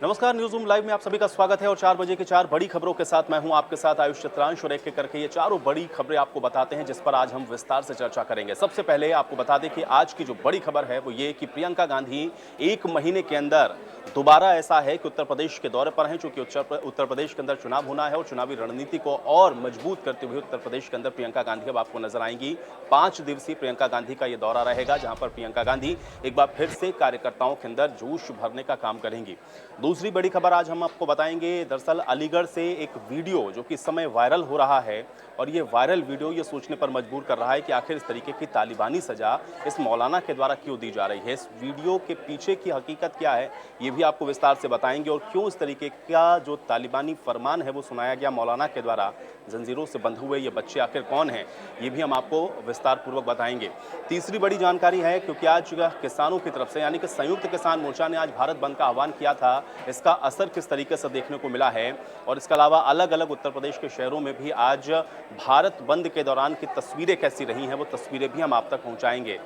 नमस्कार, news room live में आप सभी का स्वागत है और 4 बजे की 4 बड़ी खबरों के साथ मैं हूं आपके साथ आयुष चित्रांश और एक एक करके ये चारों बड़ी खबरें आपको बताते हैं जिस पर आज हम विस्तार से चर्चा करेंगे। सबसे पहले आपको बता दें कि आज की जो बड़ी खबर है वो ये कि प्रियंका गांधी 1 महीने के अंदर दोबारा ऐसा है कि उत्तर प्रदेश के दौरे पर हैं, चूंकि उत्तर प्रदेश के अंदर चुनाव होना है और चुनावी रणनीति को और मजबूत करते हुए उत्तर प्रदेश के अंदर प्रियंका गांधी अब आपको नजर आएंगी। 5 दिवसीय प्रियंका गांधी का यह दौरा रहेगा, जहां पर प्रियंका गांधी एक बार फिर से कार्यकर्ताओं के अंदर जोश भरने का काम करेंगी। दूसरी बड़ी खबर आज हम आपको बताएंगे, दरअसल अलीगढ़ से एक वीडियो जो कि इस समय वायरल हो रहा है और ये वायरल वीडियो ये सोचने पर मजबूर कर रहा है कि आखिर इस तरीके की तालिबानी सजा इस मौलाना के द्वारा क्यों दी जा रही है। इस वीडियो के पीछे की हकीकत क्या है ये भी आपको विस्तार से बताएंगे और क्यों इस तरीके का जो तालिबानी फरमान है वो सुनाया गया मौलाना के द्वारा। जंजीरों से बंधे हुए ये बच्चे आखिर कौन हैं ये भी हम आपको विस्तार पूर्वक बताएंगे। तीसरी बड़ी जानकारी है, क्योंकि आज किसानों की तरफ से यानी कि संयुक्त किसान मोर्चा ने आज भारत बंद का आह्वान किया था, इसका असर किस तरीके से देखने को मिला है और इसके अलावा अलग अलग उत्तर प्रदेश के शहरों में भी आज भारत बंद के दौरान की तस्वीरें कैसी रही हैं वो तस्वीरें भी हम आप तक पहुंचाएंगे।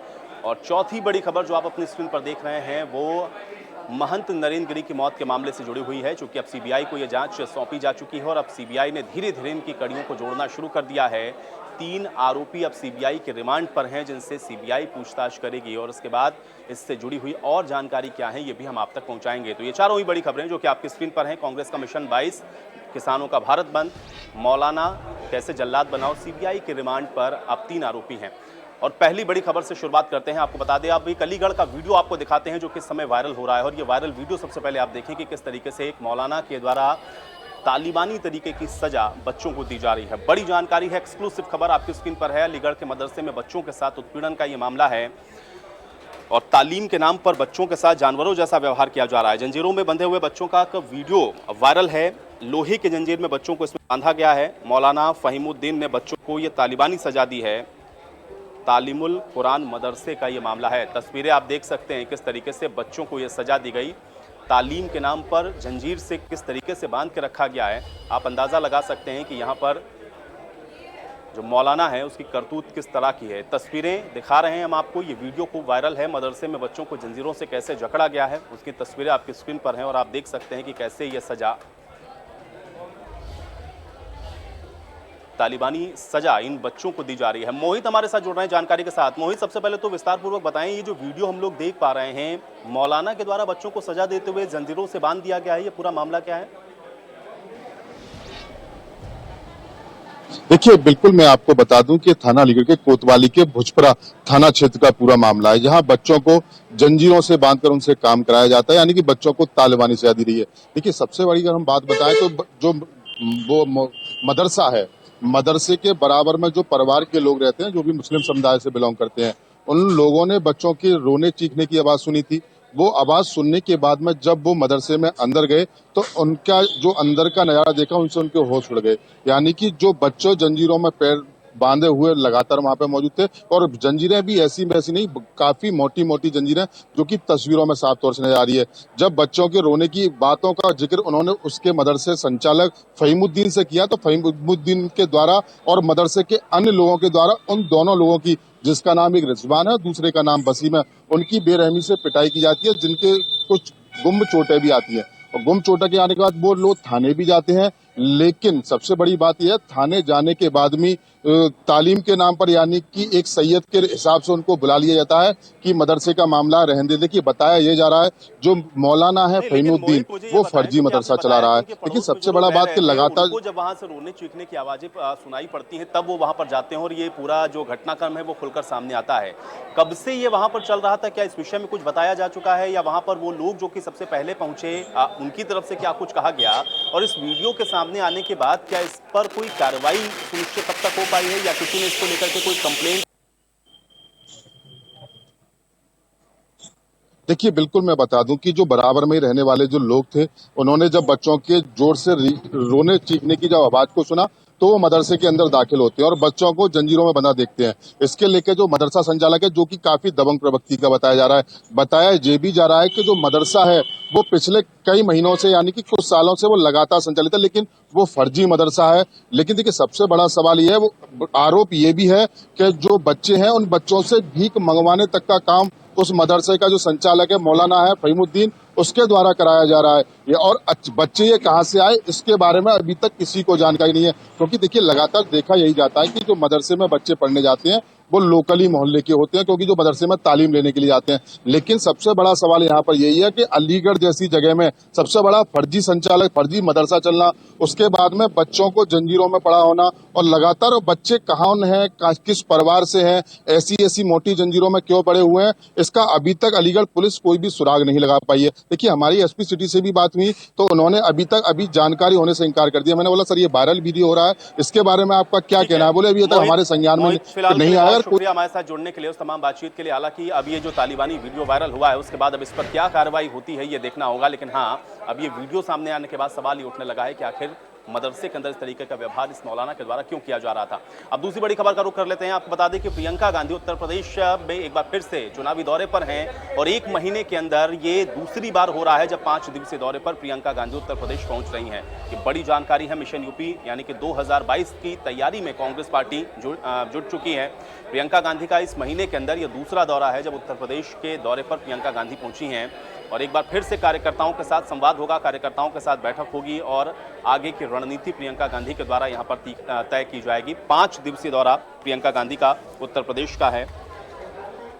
और चौथी बड़ी खबर जो आप अपनी स्क्रीन पर देख रहे हैं वो महंत नरेंद्र गिरी की मौत के मामले से जुड़ी हुई है, चूंकि अब सीबीआई को यह जांच सौंपी जा चुकी है और अब सीबीआई ने धीरे धीरे इनकी कड़ियों को जोड़ना शुरू कर दिया है। 3 आरोपी अब सीबीआई के रिमांड पर हैं जिनसे सीबीआई पूछताछ करेगी और उसके बाद इससे जुड़ी हुई और जानकारी क्या है ये भी हम आप तक पहुंचाएंगे। तो ये चारों ही बड़ी खबरें जो कि आपकी स्क्रीन पर हैं, कांग्रेस का मिशन 22, किसानों का भारत बंद, मौलाना कैसे जल्लाद बनाओ, सीबीआई के रिमांड पर अब 3 आरोपी हैं। और पहली बड़ी खबर से शुरुआत करते हैं। आपको बता दें, अब एक अलीगढ़ का वीडियो आपको दिखाते हैं जो किस समय वायरल हो रहा है और ये वायरल वीडियो सबसे पहले आप देखें कि किस तरीके से एक मौलाना के द्वारा तालिबानी तरीके की सजा बच्चों को दी जा रही है। बड़ी जानकारी है, एक्सक्लूसिव खबर आपकी स्क्रीन पर है। अलीगढ़ के मदरसे में बच्चों के साथ उत्पीड़न का ये मामला है और तालीम के नाम पर बच्चों के साथ जानवरों जैसा व्यवहार किया जा रहा है। जंजीरों में बंधे हुए बच्चों का वीडियो वायरल है। लोहे के जंजीर में बच्चों को इसमें बांधा गया है। मौलाना फहीमुद्दीन ने बच्चों को ये तालिबानी सजा दी है। तालीमुल कुरान मदरसे का ये मामला है। तस्वीरें आप देख सकते हैं किस तरीके से बच्चों को ये सजा दी गई। तालीम के नाम पर जंजीर से किस तरीके से बांध के रखा गया है। आप अंदाज़ा लगा सकते हैं कि यहाँ पर जो मौलाना है उसकी करतूत किस तरह की है। तस्वीरें दिखा रहे हैं हम आपको, ये वीडियो खूब वायरल है। मदरसे में बच्चों को जंजीरों से कैसे जकड़ा गया है उसकी तस्वीरें आपकी स्क्रीन पर हैं और आप देख सकते हैं कि कैसे ये सजा, तालिबानी सजा इन बच्चों को दी जा रही है। मोहित हमारे साथ जुड़ रहे हैं जानकारी के साथ। मोहित, सबसे पहले तो विस्तार पूर्वक बताएं, ये जो वीडियो हम लोग देख पा रहे हैं, मौलाना के द्वारा बच्चों को सजा देते हुए जंजीरों से बांध दिया गया है, ये पूरा मामला क्या है? देखिए, बिल्कुल मैं आपको बता दूं कि थाना अलीगढ़ के कोतवाली के भुजपुरा थाना क्षेत्र का पूरा मामला है, जहां बच्चों को जंजीरों से बांधकर उनसे काम कराया जाता है, यानी कि बच्चों को तालिबानी सजा दी रही है। देखिए, सबसे बड़ी अगर हम बात बताएं तो जो वो मदरसा है, मदरसे के बराबर में जो परिवार के लोग रहते हैं, जो भी मुस्लिम समुदाय से बिलोंग करते हैं, उन लोगों ने बच्चों के रोने चीखने की आवाज सुनी थी। वो आवाज सुनने के बाद में जब वो मदरसे में अंदर गए तो उनका जो अंदर का नजारा देखा, उनसे उनके होश उड़ गए। यानी कि जो बच्चों जंजीरों में पैर बांधे हुए लगातार वहां पे मौजूद थे और जंजीरें भी ऐसी वैसी नहीं, काफी मोटी मोटी जंजीरें जो कि तस्वीरों में साफ तौर से नजर आ रही है। जब बच्चों के रोने की बातों का जिक्र उन्होंने उसके मदरसे संचालक फहीमुद्दीन से किया तो फहीमुद्दीन के द्वारा और मदरसे के अन्य लोगों के द्वारा उन दोनों लोगों की, जिसका नाम एक रिजवान है, दूसरे का नाम वसीम है, उनकी बेरहमी से पिटाई की जाती है, जिनके कुछ गुम चोटें भी आती हैं। और गुम चोटें के आने के बाद वो लोग थाने भी जाते हैं, लेकिन सबसे बड़ी बात यह है, थाने जाने के बाद भी तालीम के नाम पर, यानी कि एक सैयद के हिसाब से उनको बुला लिया जाता है कि मदरसे का मामला रहने दे। देखिए, बताया ये जा रहा है जो मौलाना है फहीमुद्दीन वो फर्जी मदरसा चला रहा है। लेकिन सबसे बड़ा बात कि लगातार जब वहां से रोने चीखने की आवाजें सुनाई पड़ती हैं तब वो वहां पर जाते हैं और ये पूरा जो घटनाक्रम है वो खुलकर सामने आता है। कब से ये वहां पर चल रहा था, क्या इस विषय में कुछ बताया जा चुका है या वहां पर वो लोग जो कि सबसे पहले पहुंचे उनकी तरफ से क्या कुछ कहा गया? और इस वीडियो के सामने आने के बाद क्या इस पर कोई कार्रवाई सुनिश्चित तब तक हो पाई है या किसी ने इसको लेकर के कोई कंप्लेंट? देखिए, बिल्कुल मैं बता दूं कि जो बराबर में रहने वाले जो लोग थे, उन्होंने जब बच्चों के जोर से रोने चीखने की जब आवाज को सुना तो वो मदरसे के अंदर दाखिल होते हैं और बच्चों को जंजीरों में बंधा देखते हैं। इसके लेके जो मदरसा संचालक है, जो कि काफी दबंग प्रवृत्ति का बताया जा रहा है, बताया ये भी जा रहा है कि जो मदरसा है वो पिछले कई महीनों से, यानी कि कुछ सालों से वो लगातार संचालित है, लेकिन वो फर्जी मदरसा है। लेकिन देखिए, सबसे बड़ा सवाल ये है, वो आरोप ये भी है कि जो बच्चे हैं उन बच्चों से भीख मंगवाने तक का काम उस मदरसे का जो संचालक है मौलाना है फहीमुद्दीन, उसके द्वारा कराया जा रहा है ये। और बच्चे ये कहाँ से आए इसके बारे में अभी तक किसी को जानकारी नहीं है, क्योंकि देखिए लगातार देखा यही जाता है कि जो मदरसे में बच्चे पढ़ने जाते हैं वो लोकली मोहल्ले के होते हैं, क्योंकि जो मदरसे में तालीम लेने के लिए जाते हैं। लेकिन सबसे बड़ा सवाल यहाँ पर यही है कि अलीगढ़ जैसी जगह में सबसे बड़ा फर्जी संचालक, फर्जी मदरसा चलना, उसके बाद में बच्चों को जंजीरों में पड़ा होना, और लगातार बच्चे कहाँ हैं, किस परिवार से हैं, ऐसी ऐसी मोटी जंजीरों में क्यों पड़े हुए हैं, इसका अभी तक अलीगढ़ पुलिस कोई भी सुराग नहीं लगा पाई है। देखिए हमारी एसपी सिटी से भी बात हुई तो उन्होंने अभी जानकारी होने से इनकार कर दिया। मैंने बोला सर ये वायरल वीडियो हो रहा है, इसके बारे में आपका क्या कहना है? बोले अभी तक हमारे संज्ञान में फिलहाल नहीं आया। शुक्रिया हमारे साथ जुड़ने के लिए, उस तमाम बातचीत के लिए। हालांकि अब ये जो तालिबानी वीडियो वायरल हुआ है उसके बाद अब इस पर क्या कार्रवाई होती है ये देखना होगा। लेकिन हाँ, अब ये वीडियो सामने आने के बाद सवाल ये उठने लगा है कि आखिर मदरसे के अंदर इस तरीके का व्यवहार इस मौलाना के द्वारा क्यों किया जा रहा था। अब दूसरी बड़ी खबर का रुख कर लेते हैं। आपको बता दें कि प्रियंका गांधी उत्तर प्रदेश में एक बार फिर से चुनावी दौरे पर हैं और एक महीने के अंदर ये दूसरी बार हो रहा है जब 5 दिवसीय दौरे पर प्रियंका गांधी उत्तर प्रदेश पहुंच रही हैं। ये बड़ी जानकारी है। मिशन यूपी यानी कि 2022 की तैयारी में कांग्रेस पार्टी जुट चुकी है। प्रियंका गांधी का इस महीने के अंदर यह दूसरा दौरा है जब उत्तर प्रदेश के दौरे पर प्रियंका गांधी पहुंची हैं और एक बार फिर से कार्यकर्ताओं के साथ संवाद होगा, कार्यकर्ताओं के साथ बैठक होगी और आगे की रणनीति प्रियंका गांधी के द्वारा यहां पर तय की जाएगी। 5 दिवसीय दौरा प्रियंका गांधी का उत्तर प्रदेश का है,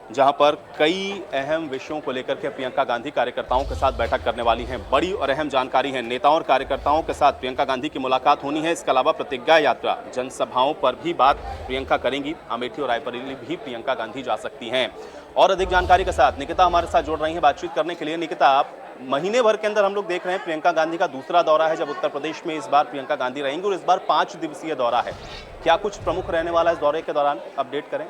जहां पर कई अहम विषयों को लेकर के प्रियंका गांधी कार्यकर्ताओं के साथ बैठक करने वाली हैं। बड़ी और अहम जानकारी है। नेताओं और कार्यकर्ताओं के साथ प्रियंका गांधी की मुलाकात होनी है। इसके अलावा प्रतिज्ञा यात्रा, जनसभाओं पर भी बात प्रियंका करेंगी। अमेठी और रायबरेली भी प्रियंका गांधी जा सकती हैं। और अधिक जानकारी के साथ निकिता हमारे साथ जुड़ रही हैं बातचीत करने के लिए। निकिता, आप महीने भर के अंदर हम लोग देख रहे हैं प्रियंका गांधी का दूसरा दौरा है जब उत्तर प्रदेश में इस बार प्रियंका गांधी रहेंगी और इस बार 5 दिवसीय दौरा है। क्या कुछ प्रमुख रहने वाला है इस दौरे के दौरान, अपडेट करें।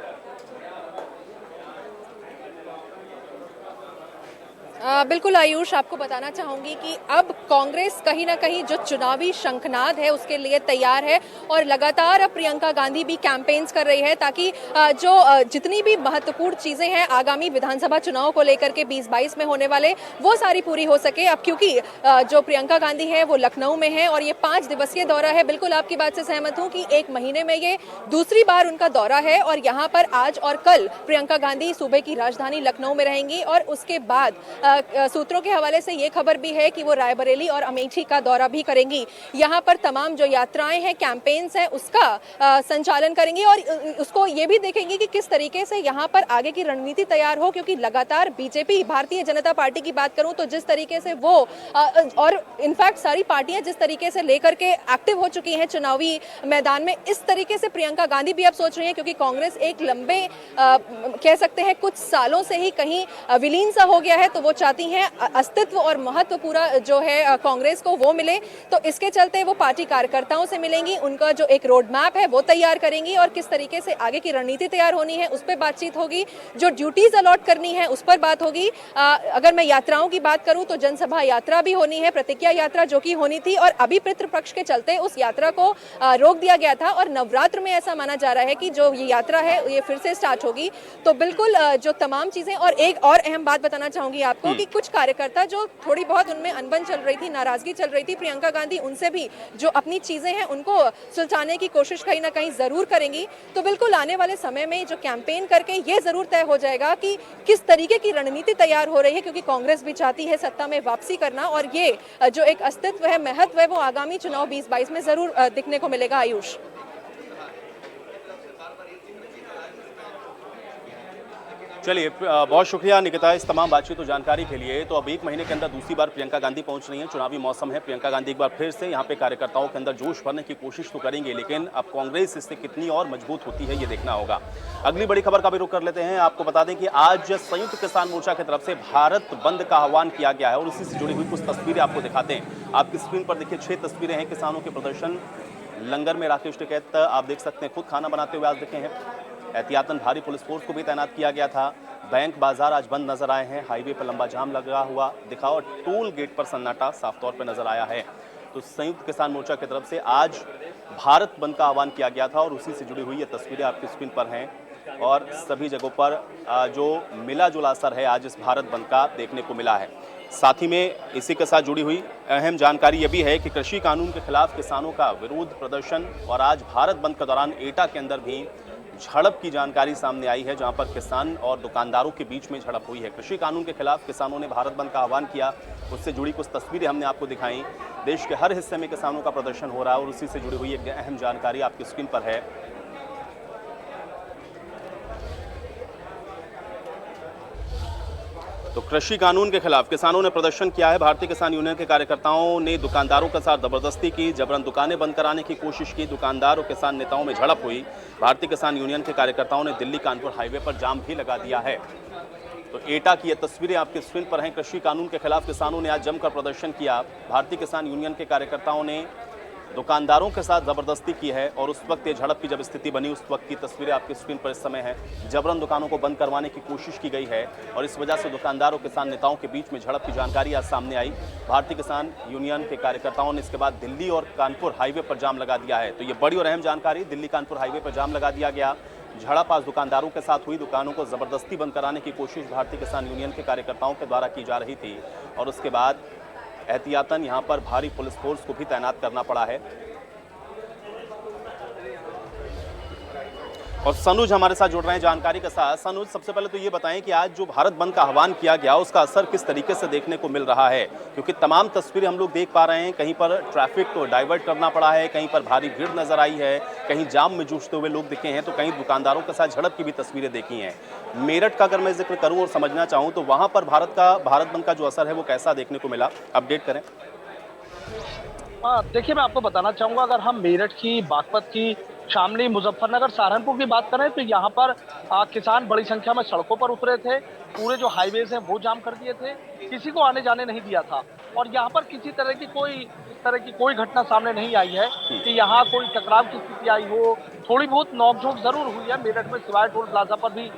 बिल्कुल आयुष, आपको बताना चाहूंगी कि अब कांग्रेस कहीं ना कहीं जो चुनावी शंखनाद है उसके लिए तैयार है और लगातार अब प्रियंका गांधी भी कैंपेन्स कर रही है ताकि जो जितनी भी महत्वपूर्ण चीजें हैं आगामी विधानसभा चुनाव को लेकर के 2022 में होने वाले, वो सारी पूरी हो सके। अब क्योंकि जो प्रियंका गांधी है वो लखनऊ में है और ये 5 दिवसीय दौरा है। बिल्कुल आपकी बात से सहमत हूँ कि एक महीने में ये दूसरी बार उनका दौरा है और यहाँ पर आज और कल प्रियंका गांधी सूबे की राजधानी लखनऊ में रहेंगी और उसके बाद सूत्रों के हवाले से ये खबर भी है कि वो रायबरेली और अमेठी का दौरा भी करेंगी। यहाँ पर तमाम जो यात्राएं हैं, कैंपेन्स हैं, उसका संचालन करेंगी और उसको ये भी देखेंगे कि किस तरीके से यहाँ पर आगे की रणनीति तैयार हो, क्योंकि लगातार बीजेपी, भारतीय जनता पार्टी की बात करूं तो जिस तरीके से वो और इनफैक्ट सारी पार्टियां जिस तरीके से लेकर के एक्टिव हो चुकी हैं चुनावी मैदान में, इस तरीके से प्रियंका गांधी भी अब सोच रही है, क्योंकि कांग्रेस एक लंबे कह सकते हैं कुछ सालों से ही कहीं विलीन सा हो गया है, तो वो चाहती हैं अस्तित्व और महत्व पूरा जो है कांग्रेस को वो मिले। तो इसके चलते वो पार्टी कार्यकर्ताओं से मिलेंगी, उनका जो एक रोड मैप है वो तैयार करेंगी और किस तरीके से आगे की रणनीति तैयार होनी है उस पर बातचीत होगी। जो ड्यूटीज अलॉट करनी है उस पर बात होगी। अगर मैं यात्राओं की बात करूं तो जनसभा यात्रा भी होनी है, प्रतिज्ञा यात्रा जो कि होनी थी और अभी पितृपक्ष के चलते उस यात्रा को रोक दिया गया था और नवरात्र में ऐसा माना जा रहा है कि जो ये यात्रा है ये फिर से स्टार्ट होगी। तो बिल्कुल जो तमाम चीजें, और एक और अहम बात बताना चाहूंगी आपको कि कुछ कार्यकर्ता जो थोड़ी बहुत उनमें अनबन चल रही थी, नाराजगी चल रही थी, प्रियंका गांधी उनसे भी जो अपनी चीजें हैं उनको सुलझाने की कोशिश कहीं ना कहीं जरूर करेंगी। तो बिल्कुल आने वाले समय में जो कैंपेन करके ये जरूर तय हो जाएगा कि किस तरीके की रणनीति तैयार हो रही है, क्योंकि कांग्रेस भी चाहती है सत्ता में वापसी करना और ये जो एक अस्तित्व है, महत्व है, वो आगामी चुनाव 2022 में जरूर दिखने को मिलेगा। आयुष, चलिए, बहुत शुक्रिया निकिता इस तमाम बातचीत और जानकारी के लिए। तो अब एक महीने के अंदर दूसरी बार प्रियंका गांधी पहुंच रही हैं, चुनावी मौसम है, प्रियंका गांधी एक बार फिर से यहां पे कार्यकर्ताओं के अंदर जोश भरने की कोशिश तो करेंगे, लेकिन अब कांग्रेस इससे कितनी और मजबूत होती है ये देखना होगा। अगली बड़ी खबर का भी रुख कर लेते हैं। आपको बता दें कि आज संयुक्त किसान मोर्चा की तरफ से भारत बंद का आह्वान किया गया है और उसी से जुड़ी हुई कुछ तस्वीरें आपको दिखाते हैं। आपकी स्क्रीन पर देखिए 6 तस्वीरें हैं किसानों के प्रदर्शन। लंगर में राकेश टिकैत आप देख सकते हैं खुद खाना बनाते हुए आज दिखे हैं। एहतियातन भारी पुलिस फोर्स को भी तैनात किया गया था। बैंक बाजार आज बंद नजर आए हैं, हाईवे पर लंबा जाम लगा हुआ दिखा और टोल गेट पर सन्नाटा साफ तौर पर नजर आया है। तो संयुक्त किसान मोर्चा की तरफ से आज भारत बंद का आह्वान किया गया था और उसी से जुड़ी हुई ये तस्वीरें आपकी स्क्रीन पर हैं और सभी जगहों पर जो मिला जुला असर है आज इस भारत बंद का देखने को मिला है। साथ ही में इसी के साथ जुड़ी हुई अहम जानकारी यह भी है कि कृषि कानून के खिलाफ किसानों का विरोध प्रदर्शन और आज भारत बंद के दौरान एटा के अंदर भी झड़प की जानकारी सामने आई है, जहां पर किसान और दुकानदारों के बीच में झड़प हुई है। कृषि कानून के खिलाफ किसानों ने भारत बंद का आह्वान किया, उससे जुड़ी कुछ तस्वीरें हमने आपको दिखाई। देश के हर हिस्से में किसानों का प्रदर्शन हो रहा है और उसी से जुड़ी हुई एक अहम जानकारी आपकी स्क्रीन पर है। तो कृषि कानून के खिलाफ किसानों ने प्रदर्शन किया है। भारतीय किसान यूनियन के कार्यकर्ताओं ने दुकानदारों के साथ जबरदस्ती की, जबरन दुकानें बंद कराने की कोशिश की। दुकानदार और किसान नेताओं में झड़प हुई। भारतीय किसान यूनियन के कार्यकर्ताओं ने दिल्ली कानपुर हाईवे पर जाम भी लगा दिया है। तो एटा की ये तस्वीरें आपकी स्क्रीन पर हैं। कृषि कानून के खिलाफ किसानों ने आज जमकर प्रदर्शन किया। भारतीय किसान यूनियन के कार्यकर्ताओं ने दुकानदारों के साथ जबरदस्ती की है और उस वक्त ये झड़प की जब स्थिति बनी, उस वक्त की तस्वीरें आपकी स्क्रीन पर इस समय है। जबरन दुकानों को बंद करवाने की कोशिश की गई है और इस वजह से दुकानदार और किसान नेताओं के बीच में झड़प की जानकारी आज सामने आई। भारतीय किसान यूनियन के कार्यकर्ताओं ने इसके बाद दिल्ली और कानपुर हाईवे पर जाम लगा दिया है। तो ये बड़ी और अहम जानकारी, दिल्ली कानपुर हाईवे पर जाम लगा दिया गया। झड़प आज दुकानदारों के साथ हुई। दुकानों को जबरदस्ती बंद कराने की कोशिश भारतीय किसान यूनियन के कार्यकर्ताओं के द्वारा की जा रही थी और उसके बाद एहतियातन यहां पर भारी पुलिस फोर्स को भी तैनात करना पड़ा है। और सनुज हमारे साथ जुड़ रहे हैं जानकारी के साथ। सनुज, सबसे पहले तो ये बताएं कि आज जो भारत बंद का आह्वान किया गया उसका असर किस तरीके से देखने को मिल रहा है, क्योंकि तमाम तस्वीरें हम लोग देख पा रहे हैं। कहीं पर ट्रैफिक को डाइवर्ट करना पड़ा है, कहीं पर भारी भीड़ नजर आई है, कहीं जाम में जूझते हुए लोग दिखे हैं, तो कहीं दुकानदारों के साथ झड़प की भी तस्वीरें देखी हैं। मेरठ का अगर मैं जिक्र करूँ और समझना चाहूँ तो वहाँ पर भारत बंद का जो असर है वो कैसा देखने को मिला, अपडेट करें। हाँ, देखिए मैं आपको बताना चाहूंगा, अगर हम मेरठ की, बागपत की, शामली, मुजफ्फरनगर, सहारनपुर की बात करें तो यहाँ पर किसान बड़ी संख्या में सड़कों पर उतरे थे। पूरे जो हाईवेज हैं वो जाम कर दिए थे, किसी को आने जाने नहीं दिया था। और यहाँ पर किसी तरह की कोई घटना सामने नहीं आई है कि यहाँ कोई टकराव की स्थिति आई हो। थोड़ी बहुत नोकझोंक जरूर हुई है मेरठ में, सिवाय टोल प्लाजा पर भी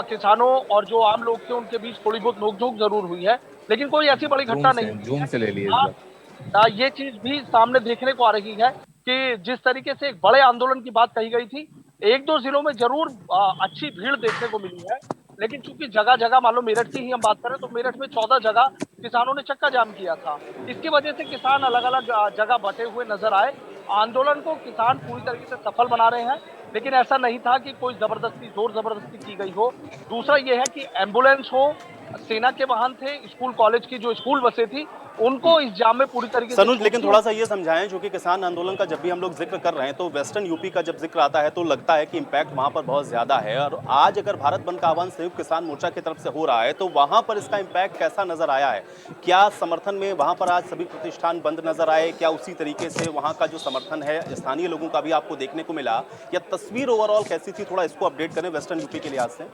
किसानों और जो आम लोग थे उनके बीच थोड़ी बहुत नोकझोंक जरूर हुई है, लेकिन कोई ऐसी बड़ी घटना नहीं। जूम से ले लिए ये चीज भी सामने देखने को आ रही है कि जिस तरीके से एक बड़े आंदोलन की बात कही गई थी, एक दो जिलों में जरूर अच्छी भीड़ देखने को मिली है, लेकिन चूंकि जगह जगह, मान लो मेरठ की ही हम बात करें तो मेरठ में 14 जगह किसानों ने चक्का जाम किया था। इसकी वजह से किसान अलग अलग जगह बटे हुए नजर आए। आंदोलन को किसान पूरी तरीके से सफल बना रहे हैं, लेकिन ऐसा नहीं था कि कोई जोर जबरदस्ती की गई हो। दूसरा ये है कि एम्बुलेंस हो, सेना के वाहन थे, स्कूल कॉलेज की जो स्कूल बसें थी, उनको इस जाम में पूरी तरीके से सनुज, लेकिन थोड़ा सा ये समझाएं, जो कि किसान आंदोलन का जब भी हम लोग जिक्र कर रहे हैं तो वेस्टर्न यूपी का जब जिक्र आता है तो लगता है कि इम्पैक्ट वहां पर बहुत ज्यादा है। और आज अगर भारत बंद का आह्वान संयुक्त किसान मोर्चा की तरफ से हो रहा है तो वहां पर इसका इम्पैक्ट कैसा नजर आया है? क्या समर्थन में वहां पर आज सभी प्रतिष्ठान बंद नजर आए? क्या उसी तरीके से वहां का जो समर्थन है स्थानीय लोगों का भी आपको देखने को मिला, या तस्वीर ओवरऑल कैसी थी? थोड़ा इसको अपडेट करें वेस्टर्न यूपी के लिहाज से।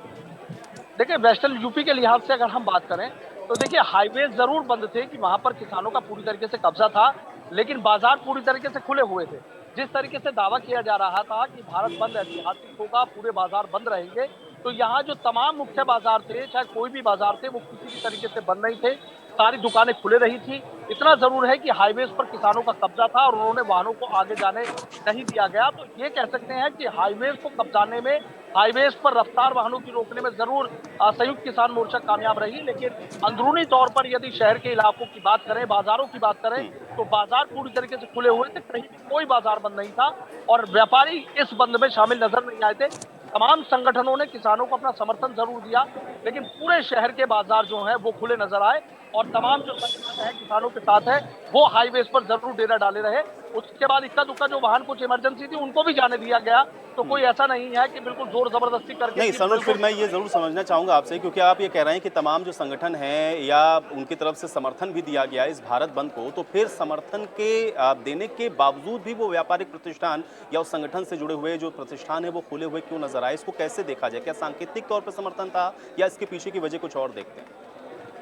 देखिए, वेस्टर्न यूपी के लिहाज से अगर हम बात करें तो देखिए हाईवे जरूर बंद थे कि वहां पर किसानों का पूरी तरीके से कब्जा था, लेकिन बाजार पूरी तरीके से खुले हुए थे। जिस तरीके से दावा किया जा रहा था कि भारत बंद ऐतिहासिक होगा, पूरे बाजार बंद रहेंगे, तो यहाँ जो तमाम मुख्य बाजार थे, चाहे कोई भी बाजार थे, वो किसी भी तरीके से बंद नहीं थे। सारी दुकानें खुले रही थी। इतना जरूर है कि हाईवेज पर किसानों का कब्जा था और उन्होंने वाहनों को आगे जाने नहीं दिया गया। तो ये कह सकते हैं कि हाईवेज को कब्जाने में, हाईवेज पर रफ्तार वाहनों की रोकने में जरूर संयुक्त किसान मोर्चा कामयाब रही, लेकिन अंदरूनी तौर पर यदि शहर के इलाकों की बात करें, बाजारों की बात करें, तो बाजार पूरी तरीके से खुले हुए थे, कहीं कोई बाजार बंद नहीं था और व्यापारी इस बंद में शामिल नजर नहीं आए थे। तमाम संगठनों ने किसानों को अपना समर्थन जरूर दिया, लेकिन पूरे शहर के बाजार जो हैं वो खुले नजर आए और तमाम जो संगठन है किसानों के साथ है वो हाईवेज पर जरूर डेरा डाले रहे। उसके बाद इक्का दुक्का जो वाहन कुछ इमरजेंसी थी उनको भी जाने दिया गया। तो कोई ऐसा नहीं है कि बिल्कुल जोर जबरदस्ती करके नहीं सनुज, फिर मैं ये जरूर समझना चाहूंगा आपसे, क्योंकि आप ये कह रहे हैं कि तमाम जो संगठन हैं या उनकी तरफ से समर्थन भी दिया गया इस भारत बंद को, तो फिर समर्थन के देने के बावजूद भी वो व्यापारिक प्रतिष्ठान या उस संगठन से जुड़े हुए जो प्रतिष्ठान है वो खुले हुए क्यों नजर आए? इसको कैसे देखा जाए? क्या सांकेतिक तौर पर समर्थन था या इसके पीछे की वजह कुछ और देखते हैं?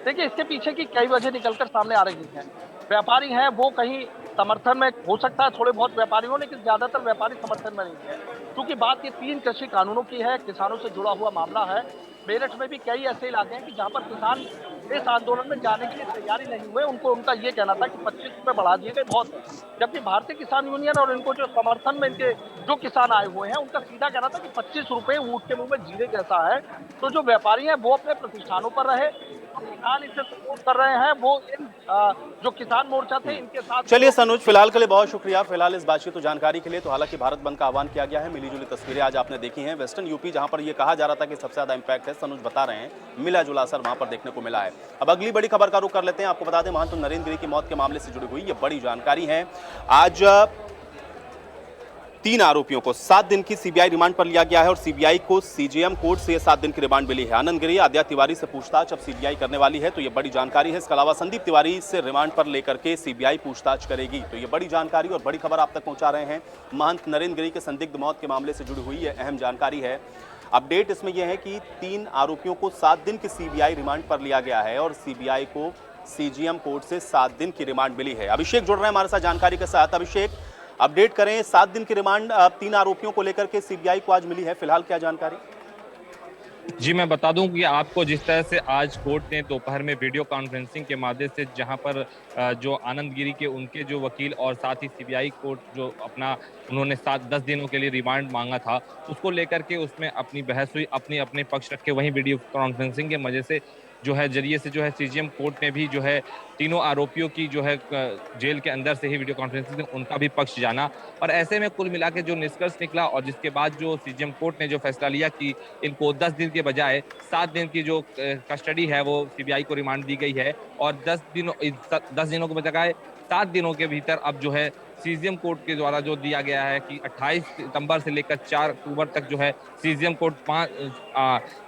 देखिए, इसके पीछे की कई वजह निकलकर सामने आ रही हैं। व्यापारी हैं वो कहीं समर्थन में हो सकता है, थोड़े बहुत व्यापारी हो, लेकिन ज्यादातर व्यापारी समर्थन में नहीं है, क्योंकि बात ये 3 कृषि कानूनों की है, किसानों से जुड़ा हुआ मामला है। मेरठ में भी कई ऐसे इलाके हैं कि जहां पर किसान इस आंदोलन में जाने के लिए तैयारी नहीं हुए। उनको उनका ये कहना था कि 25 रुपए बढ़ा दिए गए बहुत है। जबकि भारतीय किसान यूनियन और इनको जो समर्थन में इनके जो किसान आए हुए हैं उनका सीधा कहना था कि 25 रुपए ऊँट के मुंह में जीरे जैसा है। तो जो व्यापारी हैं वो अपने प्रतिष्ठानों पर रहे, जो किसान इसे सपोर्ट कर रहे हैं वो इन जो किसान मोर्चा थे इनके साथ। चलिए सनोज, फिलहाल के लिए बहुत शुक्रिया फिलहाल इस बातचीत और जानकारी के लिए। तो हालांकि भारत बंद का आह्वान किया गया है, मिली जुली तस्वीरें आज आपने देखी हैं। वेस्टर्न यूपी जहां पर यह कहा जा रहा था कि सबसे ज्यादा इंपैक्ट है, सनोज बता रहे हैं मिला जुला असर वहां पर देखने को मिला है। अब अगली बड़ी खबर का रुख कर लेते हैं। आपको बता दें महंत नरेंद्र गिरी की मौत के मामले से जुड़ी हुई ये बड़ी जानकारी है। आज 3 आरोपियों को 7 दिन की सीबीआई रिमांड पर लिया गया है और सीबीआई को सीजेएम कोर्ट से 7 दिन की रिमांड मिली है। आनंद गिरी, आद्या तिवारी से पूछताछ अब सीबीआई करने वाली है, तो ये बड़ी जानकारी है। इसके अलावा संदीप तिवारी से रिमांड पर लेकर के सीबीआई पूछताछ करेगी। तो ये बड़ी जानकारी और बड़ी खबर आप तक पहुंचा रहे हैं। महंत नरेंद्र गिरी के संदिग्ध मौत के मामले से जुड़ी हुई यह अहम जानकारी है। अपडेट इसमें यह है कि 3 आरोपियों को 7 दिन की सीबीआई रिमांड पर लिया गया है और सीबीआई को सीजेएम कोर्ट से 7 दिन की रिमांड मिली है। अभिषेक जुड़ रहे हैं हमारे साथ जानकारी के साथ। अभिषेक, अपडेट करें, 7 दिन की रिमांड 3 आरोपियों को लेकर के सीबीआई को आज मिली है, फिलहाल क्या जानकारी? जी, मैं बता दूं कि आपको जिस तरह से आज कोर्ट ने दोपहर में वीडियो कॉन्फ्रेंसिंग के माध्यम से जहां पर जो आनंद गिरी के उनके जो वकील और साथ ही सीबीआई कोर्ट जो अपना उन्होंने 7-10 दिनों के लिए रिमांड मांगा था, उसको लेकर के उसमें अपनी बहस हुई, अपने पक्ष रख के वहीं वीडियो कॉन्फ्रेंसिंग के मजे से जो है जरिए से जो है सीजेएम कोर्ट ने भी जो है तीनों आरोपियों की जो है जेल के अंदर से ही वीडियो कॉन्फ्रेंसिंग में उनका भी पक्ष जाना। और ऐसे में कुल मिला के जो निष्कर्ष निकला और जिसके बाद जो सीजेएम कोर्ट ने जो फैसला लिया कि इनको 10 दिन के बजाय 7 दिन की जो कस्टडी है वो सीबीआई को रिमांड दी गई है और 10 दिनों के बजाय 7 दिनों के भीतर अब जो है सीजेएम कोर्ट के द्वारा जो दिया गया है कि 28 सितंबर से लेकर 4 अक्टूबर तक जो है सीजेएम कोर्ट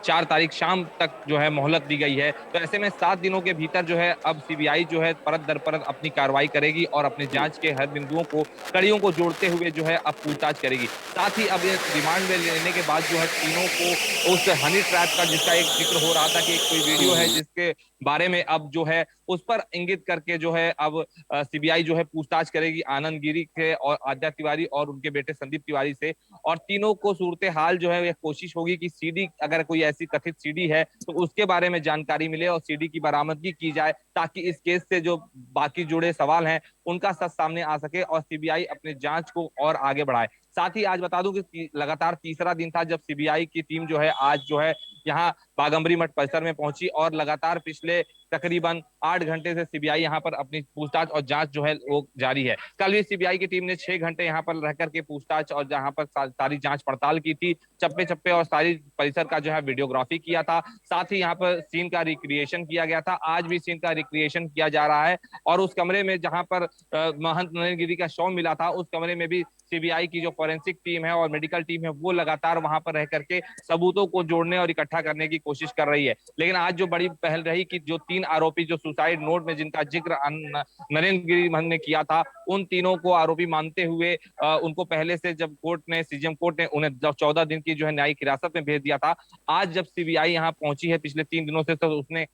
4 तारीख शाम तक जो है मोहलत दी गई है। तो ऐसे में 7 दिनों के भीतर जो है अब सीबीआई जो है परत दर परत अपनी कार्रवाई करेगी और अपने जांच के हर बिंदुओं को कड़ियों को जोड़ते हुए जो है अब पूछताछ करेगी। साथ ही अब ये रिमांड में लेने के बाद जो है तीनों को उस हनी ट्रैप का जिसका एक जिक्र हो रहा था कि एक कोई वीडियो है जिसके बारे में अब जो है उस पर इंगित करके जो है अब सीबीआई जो है पूछताछ करेगी आनंद गिरी से और आद्या तिवारी और उनके बेटे संदीप तिवारी से। और तीनों को सूरत हाल जो है यह कोशिश होगी कि सीडी, अगर कोई ऐसी कथित सीडी है तो उसके बारे में जानकारी मिले और सीडी की बरामदगी की जाए ताकि इस केस से जो बाकी जुड़े सवाल हैं उनका सच सामने आ सके और सीबीआई अपने जांच को और आगे बढ़ाए। साथ ही आज बता दूं कि लगातार तीसरा दिन था जब सीबीआई की टीम जो है आज जो है यहाँ बागंबरी मठ परिसर में पहुंची और लगातार पिछले तकरीबन 8 घंटे से सीबीआई यहाँ पर अपनी पूछताछ और जांच जो है वो जारी है। कल भी सीबीआई की टीम ने 6 घंटे यहाँ पर रह करके पूछताछ और जहाँ पर सारी जांच पड़ताल की थी, चप्पे चप्पे और सारी परिसर का जो है वीडियोग्राफी किया था। साथ ही यहाँ पर सीन का रिक्रिएशन किया गया था, आज भी सीन का रिक्रिएशन किया जा रहा है और उस कमरे में जहाँ पर महंत नरेंद्र गिरी का शव मिला था उस कमरे में भी सीबीआई की जो फॉरेंसिक टीम है और मेडिकल टीम है वो लगातार वहां पर रह करके सबूतों को जोड़ने और इकट्ठा करने की कोशिश कर रही है। लेकिन आज जो बड़ी पहल रही कि जो 3 आरोपी जो सुसाइड नोट में जिनका जिक्र नरेंद्र गिरी महंत ने किया था उन तीनों को आरोपी मानते हुए उनको पहले से जब कोर्ट ने सीजेएम कोर्ट ने उन्हें 14 दिन की जो है न्यायिक हिरासत में भेज दिया था, आज जब सीबीआई यहाँ पहुंची है पिछले 3 दिनों से तो उसने